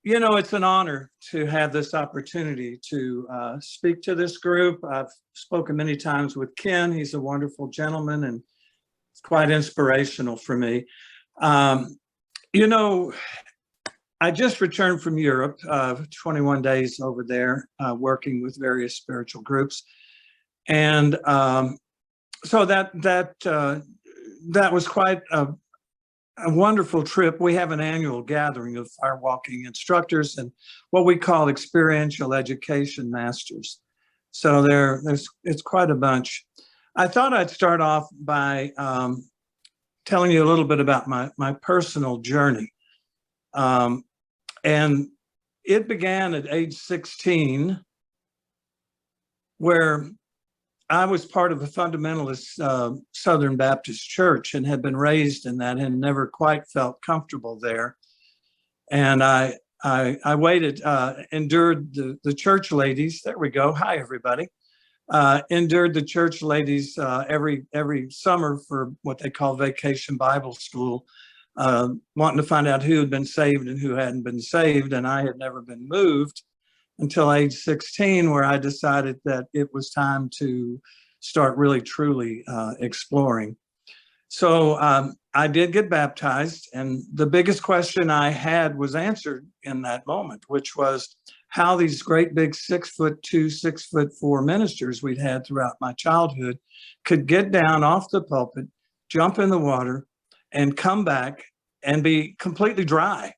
You know, it's an honor to have this opportunity to speak to this group. I've spoken many times with Ken. He's a wonderful gentleman and it's quite inspirational for me. You know, I just returned from Europe, 21 days over there, working with various spiritual groups. And so that was quite a wonderful trip. We have an annual gathering of firewalking instructors and what we call experiential education masters. So it's quite a bunch. I thought I'd start off by telling you a little bit about my personal journey. And it began at age 16, where I was part of a fundamentalist Southern Baptist church and had been raised in that and never quite felt comfortable there. And I waited, endured the church ladies. There we go. Hi, everybody. Endured the church ladies every summer for what they call vacation Bible school, wanting to find out who had been saved and who hadn't been saved. And I had never been moved until age 16, where I decided that it was time to start really, truly exploring. So I did get baptized, and the biggest question I had was answered in that moment, which was how these great big 6'2", 6'4" ministers we'd had throughout my childhood could get down off the pulpit, jump in the water, and come back and be completely dry.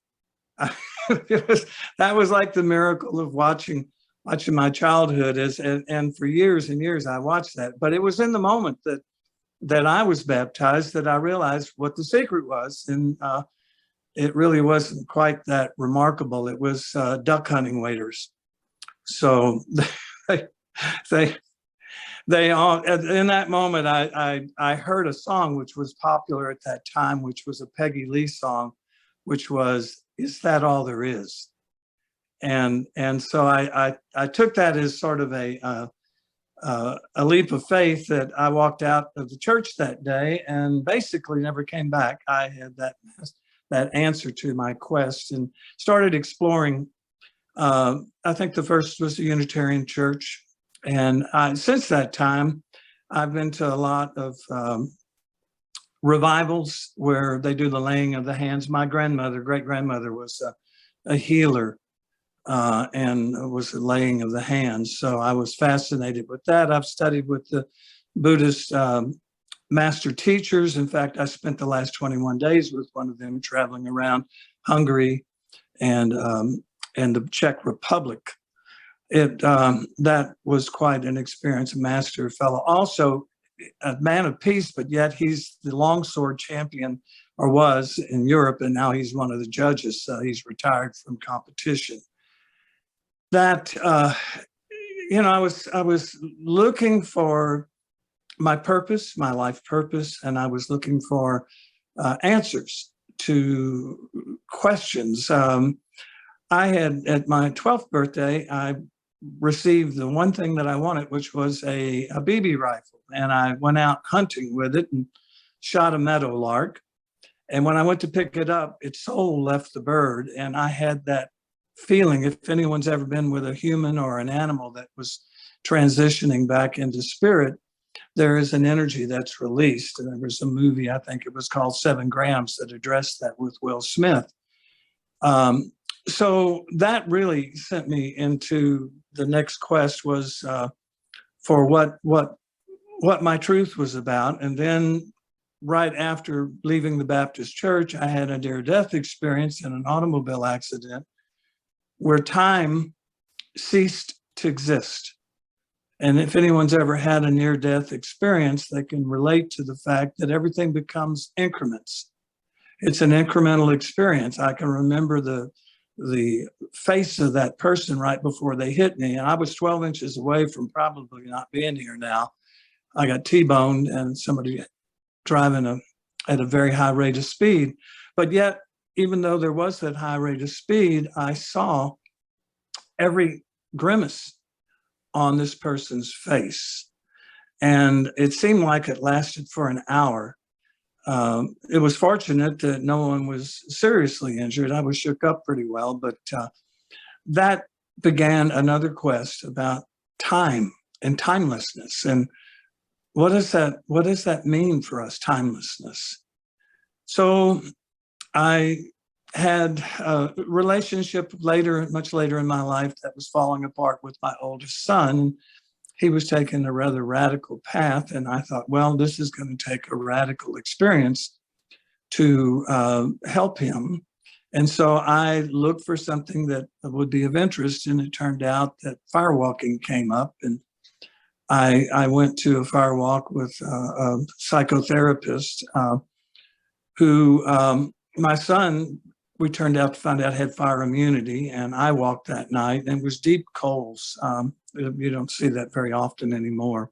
That was like the miracle of watching my childhood and for years and years I watched that. But it was in the moment that I was baptized that I realized what the secret was, and it really wasn't quite that remarkable. It was duck hunting waders. So they all, in that moment, I heard a song which was popular at that time, which was a Peggy Lee song, which was, "Is That All There Is?" And so I took that as sort of a leap of faith that I walked out of the church that day and basically never came back. I had that answer to my quest and started exploring. I think the first was the Unitarian Church. And since that time, I've been to a lot of revivals where they do the laying of the hands. My great-grandmother was a healer and was the laying of the hands. So I was fascinated with that. I've studied with the Buddhist master teachers. In fact, I spent the last 21 days with one of them traveling around Hungary and the Czech Republic. That was quite an experience. A master fellow, also a man of peace, but yet he's the longsword champion, or was in Europe, and now he's one of the judges. He's retired from competition. That you know, I was looking for my purpose, my life purpose, and I was looking for answers to questions. I had, at my 12th birthday, I received the one thing that I wanted, which was a BB rifle. And I went out hunting with it and shot a meadowlark. And when I went to pick it up, its soul left the bird. And I had that feeling, if anyone's ever been with a human or an animal that was transitioning back into spirit, there is an energy that's released. And there was a movie, I think it was called 7 Grams, that addressed that with Will Smith. So that really sent me into the next quest, was for what my truth was about. And then right after leaving the Baptist church, I had a near-death experience in an automobile accident where time ceased to exist. And if anyone's ever had a near-death experience, they can relate to the fact that everything becomes increments. It's an incremental experience. I can remember the face of that person right before they hit me. And I was 12 inches away from probably not being here now. I got T-boned and somebody driving at a very high rate of speed. But yet, even though there was that high rate of speed, I saw every grimace on this person's face. And it seemed like it lasted for an hour. It was fortunate that no one was seriously injured. I was shook up pretty well, but that began another quest about time and timelessness. And what does that mean for us, timelessness? So I had a relationship much later in my life, that was falling apart with my oldest son. He was taking a rather radical path, and I thought, well, this is going to take a radical experience to help him. And so I looked for something that would be of interest, and it turned out that firewalking came up, and I went to a firewalk with a psychotherapist who my son, we turned out to find out, had fire immunity, and I walked that night, and it was deep coals. You don't see that very often anymore.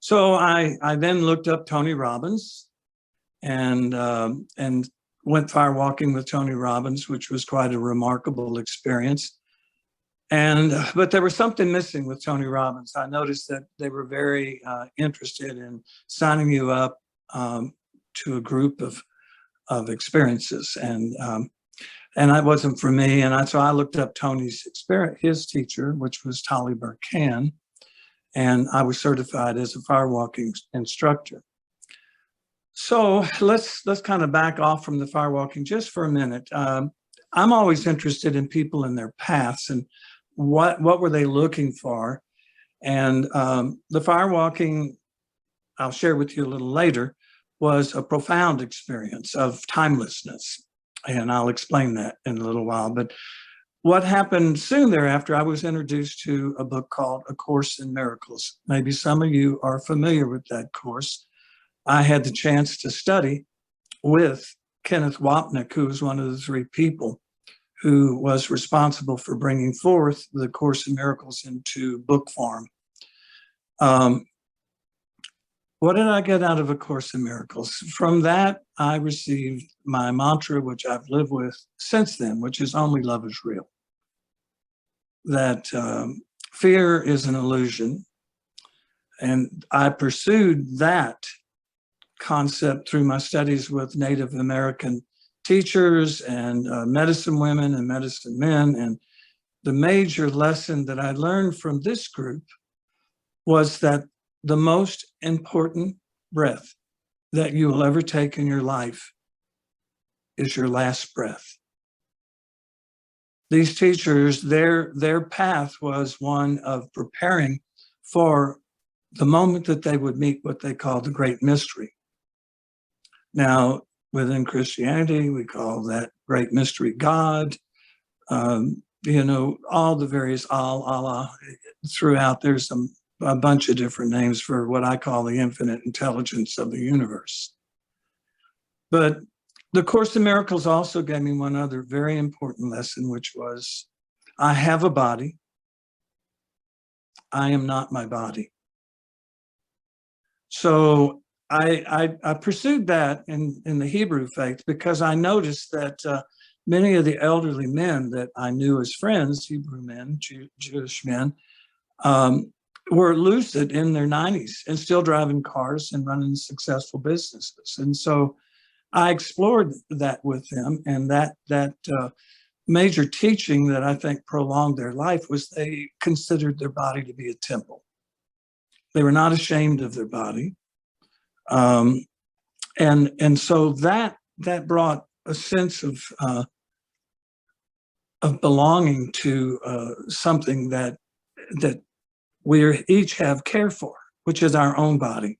So I then looked up Tony Robbins and went firewalking with Tony Robbins, which was quite a remarkable experience. But there was something missing with Tony Robbins. I noticed that they were very interested in signing you up to a group of experiences, and that wasn't for me. And so I looked up Tony's experience, his teacher, which was Tolly Burkan, and I was certified as a firewalking instructor. So let's kind of back off from the firewalking just for a minute. I'm always interested in people and their paths, and what were they looking for. And the firewalking, I'll share with you a little later, was a profound experience of timelessness. And I'll explain that in a little while. But what happened soon thereafter, I was introduced to a book called A Course in Miracles. Maybe some of you are familiar with that course. I had the chance to study with Kenneth Wapnick, who was one of the three people who was responsible for bringing forth the Course in Miracles into book form. What did I get out of A Course in Miracles? From that, I received my mantra, which I've lived with since then, which is only love is real. That fear is an illusion. And I pursued that concept through my studies with Native American teachers and medicine women and medicine men. And the major lesson that I learned from this group was that the most important breath that you will ever take in your life is your last breath. These teachers, their path was one of preparing for the moment that they would meet what they call the great mystery. Now, within Christianity, we call that great mystery God. All the various Allah throughout. There's a bunch of different names for what I call the infinite intelligence of the universe. But the Course in Miracles also gave me one other very important lesson, which was, I have a body. I am not my body. So I pursued that in the Hebrew faith because I noticed that many of the elderly men that I knew as friends, Hebrew men, Jewish men, were lucid in their 90s and still driving cars and running successful businesses. And so I explored that with them, and that major teaching that I think prolonged their life was they considered their body to be a temple. They were not ashamed of their body. And so that brought a sense of belonging to something that we each have care for, which is our own body.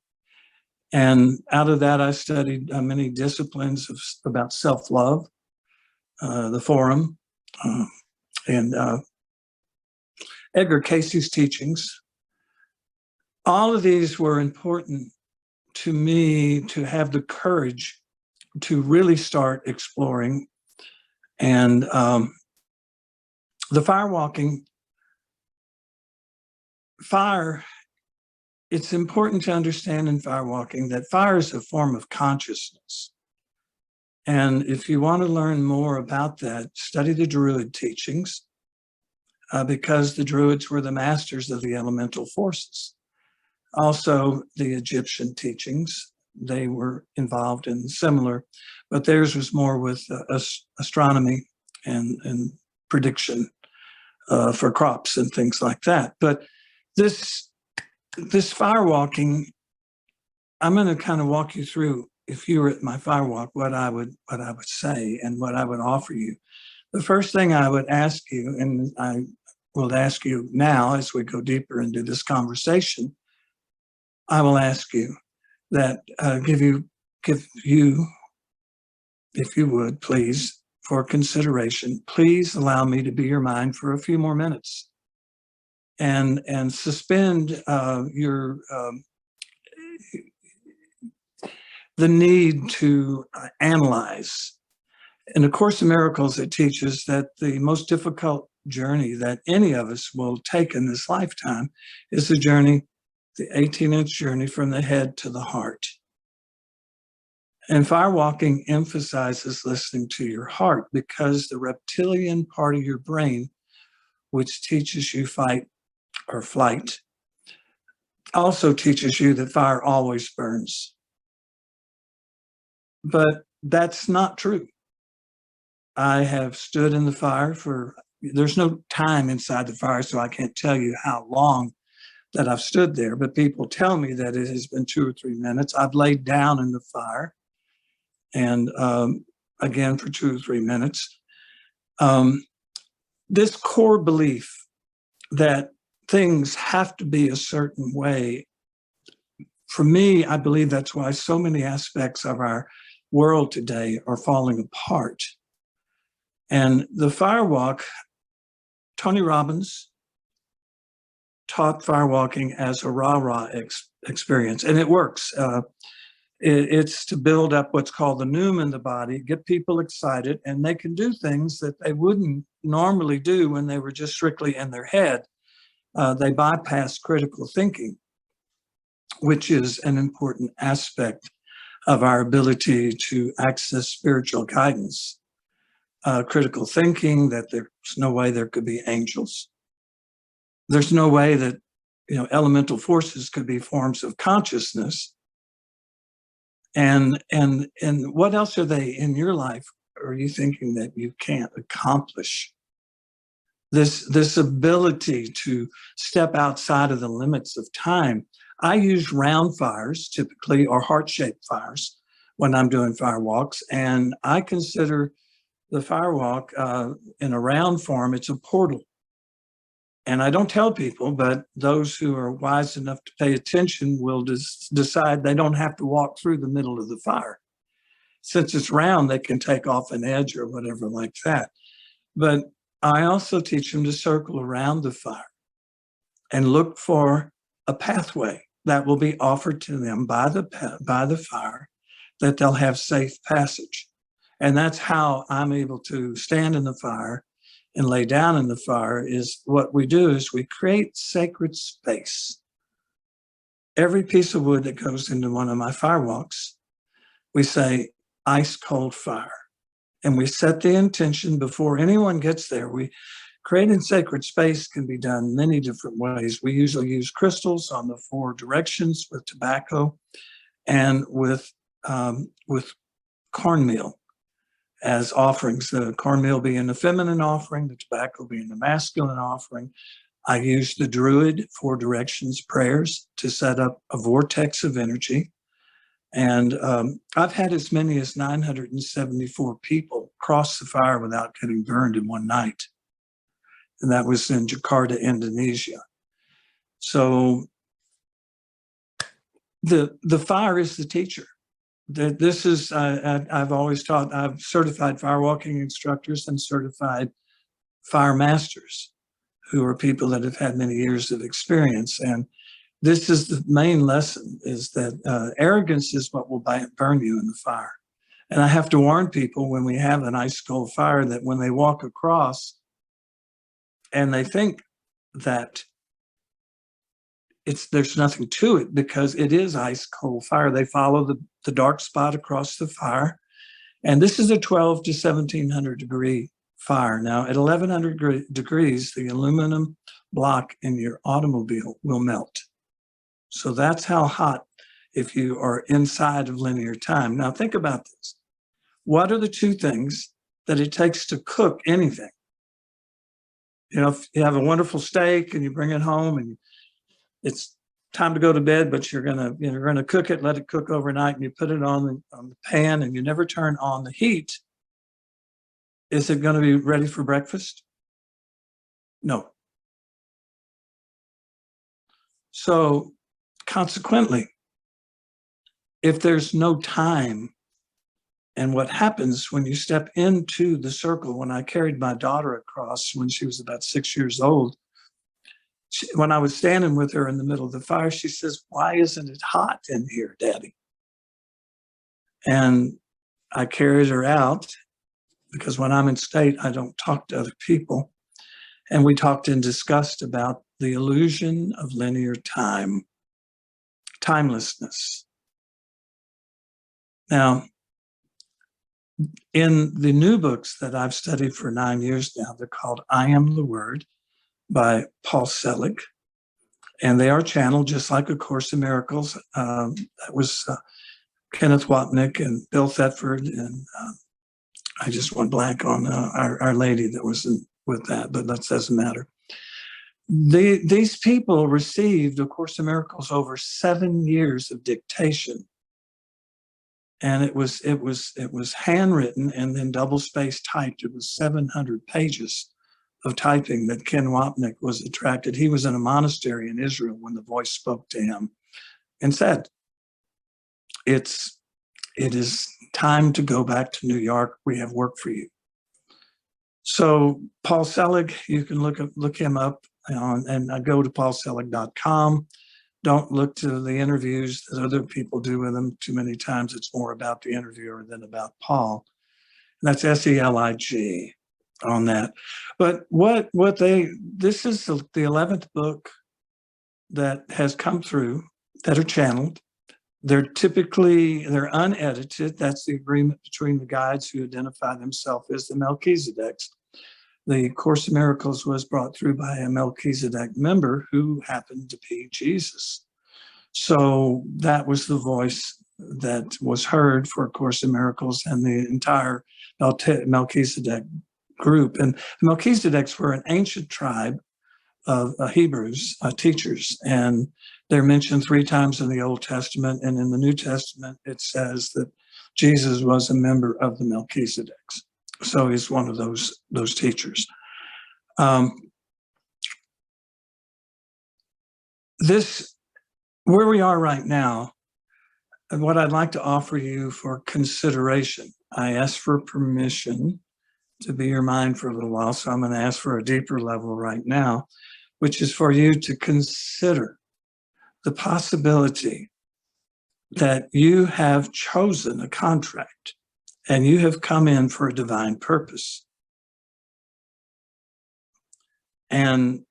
And out of that, I studied many disciplines about self-love, the Forum, and Edgar Casey's teachings. All of these were important to me to have the courage to really start exploring. And the firewalking, fire, it's important to understand in firewalking that fire is a form of consciousness. And if you want to learn more about that, study the Druid teachings, because the Druids were the masters of the elemental forces. Also, the Egyptian teachings, they were involved in similar, but theirs was more with astronomy and prediction for crops and things like that. But this firewalking, I'm going to kind of walk you through, if you were at my firewalk, what I would say and what I would offer you. The first thing I would ask you, and I will ask you now as we go deeper into this conversation, I will ask you that give you, if you would, please, for consideration, please allow me to be your mind for a few more minutes and suspend the need to analyze. In A Course in Miracles, it teaches that the most difficult journey that any of us will take in this lifetime is the journey, the 18-inch journey from the head to the heart. And firewalking emphasizes listening to your heart, because the reptilian part of your brain, which teaches you fight or flight, also teaches you that fire always burns. But that's not true. I have stood in the fire there's no time inside the fire, so I can't tell you how long that I've stood there, but people tell me that it has been 2 or 3 minutes. I've laid down in the fire, and again for 2 or 3 minutes. This core belief that things have to be a certain way, for me, I believe that's why so many aspects of our world today are falling apart. And the firewalk, Tony Robbins taught firewalking as a rah-rah experience, and it works. It's to build up what's called the pneum in the body, get people excited, and they can do things that they wouldn't normally do when they were just strictly in their head. They bypass critical thinking, which is an important aspect of our ability to access spiritual guidance. Critical thinking, that there's no way there could be angels. There's no way that, elemental forces could be forms of consciousness. And what else are they in your life? Are you thinking that you can't accomplish? This ability to step outside of the limits of time. I use round fires typically, or heart-shaped fires, when I'm doing firewalks, and I consider the firewalk in a round form, it's a portal. And I don't tell people, but those who are wise enough to pay attention will decide they don't have to walk through the middle of the fire. Since it's round, they can take off an edge or whatever like that. But I also teach them to circle around the fire and look for a pathway that will be offered to them by the fire, that they'll have safe passage. And that's how I'm able to stand in the fire and lay down in the fire. Is what we do is we create sacred space. Every piece of wood that goes into one of my firewalks, we say ice cold fire. And we set the intention before anyone gets there. Creating sacred space can be done many different ways. We usually use crystals on the 4 directions, with tobacco, and with cornmeal as offerings. The cornmeal being the feminine offering, the tobacco being the masculine offering. I use the Druid 4 directions prayers to set up a vortex of energy. And I've had as many as 974 people cross the fire without getting burned in one night. And that was in Jakarta, Indonesia. So the fire is the teacher. This is, I've always taught, I've certified firewalking instructors and certified fire masters, who are people that have had many years of experience. And this is the main lesson, is that arrogance is what will burn you in the fire. And I have to warn people when we have an ice cold fire, that when they walk across and they think that there's nothing to it, because it is ice cold fire. They follow the dark spot across the fire. And this is a 12 to 1700 degree fire. Now at 1100 degrees, the aluminum block in your automobile will melt. So that's how hot if you are inside of linear time. Now think about this. What are the two things that it takes to cook anything? You know, if you have a wonderful steak and you bring it home and it's time to go to bed, but you're gonna cook it, let it cook overnight, and you put it on the pan and you never turn on the heat. Is it going to be ready for breakfast? No. So consequently, if there's no time, and what happens when you step into the circle, when I carried my daughter across when she was about 6 years old, when I was standing with her in the middle of the fire, she says, "Why isn't it hot in here, Daddy?" And I carried her out because when I'm in state, I don't talk to other people. And we talked and discussed about the illusion of linear time, timelessness. Now, in the new books that I've studied for 9 years now, they're called I Am the Word by Paul Selig. And they are channeled just like A Course in Miracles. That was Kenneth Wapnick and Bill Thetford. And I just went blank on our lady that was with that, but that doesn't matter. These people received A Course in Miracles over 7 years of dictation. And it was handwritten and then double spaced typed. It was 700 pages of typing that Ken Wapnick was attracted. He was in a monastery in Israel when the voice spoke to him and said, it is time to go back to New York. We have work for you. So Paul Selig, you can look him up and go to paulselig.com. Don't look to the interviews that other people do with him. Too many times it's more about the interviewer than about Paul. And that's SELIG on that. But this is the 11th book that has come through that are channeled. They're unedited. That's the agreement between the guides who identify themselves as the Melchizedeks. The Course in Miracles was brought through by a Melchizedek member who happened to be Jesus. So that was the voice that was heard for A Course in Miracles and the entire Melchizedek group. And the Melchizedeks were an ancient tribe of Hebrews, teachers, and they're mentioned 3 times in the Old Testament, and in the New Testament, it says that Jesus was a member of the Melchizedeks. So he's one of those teachers. Where we are right now, and what I'd like to offer you for consideration, I asked for permission to be your mind for a little while, so I'm going to ask for a deeper level right now, which is for you to consider the possibility that you have chosen a contract and you have come in for a divine purpose. And,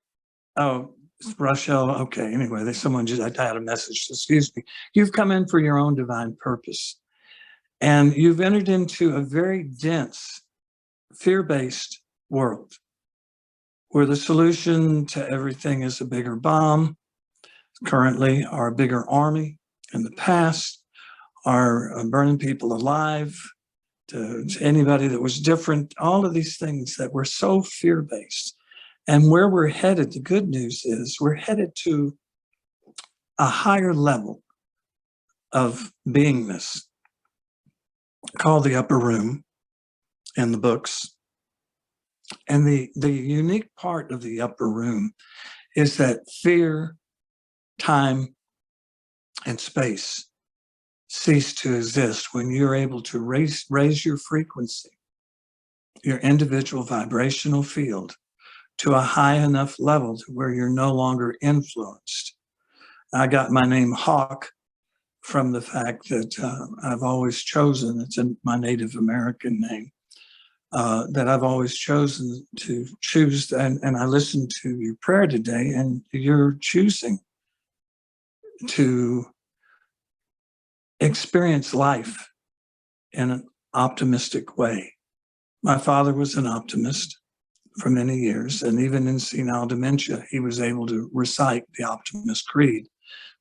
oh, Rochelle, okay, anyway, I had a message, excuse me. You've come in for your own divine purpose. And you've entered into a very dense, fear-based world where the solution to everything is a bigger bomb, currently, our bigger army. In the past, are burning people alive, to anybody that was different, all of these things that were so fear-based. And where we're headed, the good news is we're headed to a higher level of beingness called the upper room in the books. And the unique part of the upper room is that fear, time, and space cease to exist when you're able to raise your frequency, your individual vibrational field, to a high enough level to where you're no longer influenced. I got my name Hawk from the fact that I've always chosen, it's my Native American name, that I've always chosen to choose, and I listened to your prayer today, and you're choosing to experience life in an optimistic way. My father was an optimist for many years, and even in senile dementia, he was able to recite the Optimist Creed,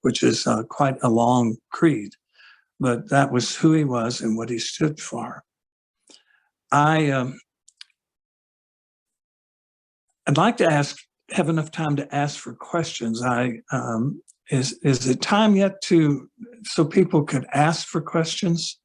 which is quite a long creed, but that was who he was and what he stood for. I'd like to have enough time to ask for questions. Is it time yet so people could ask for questions?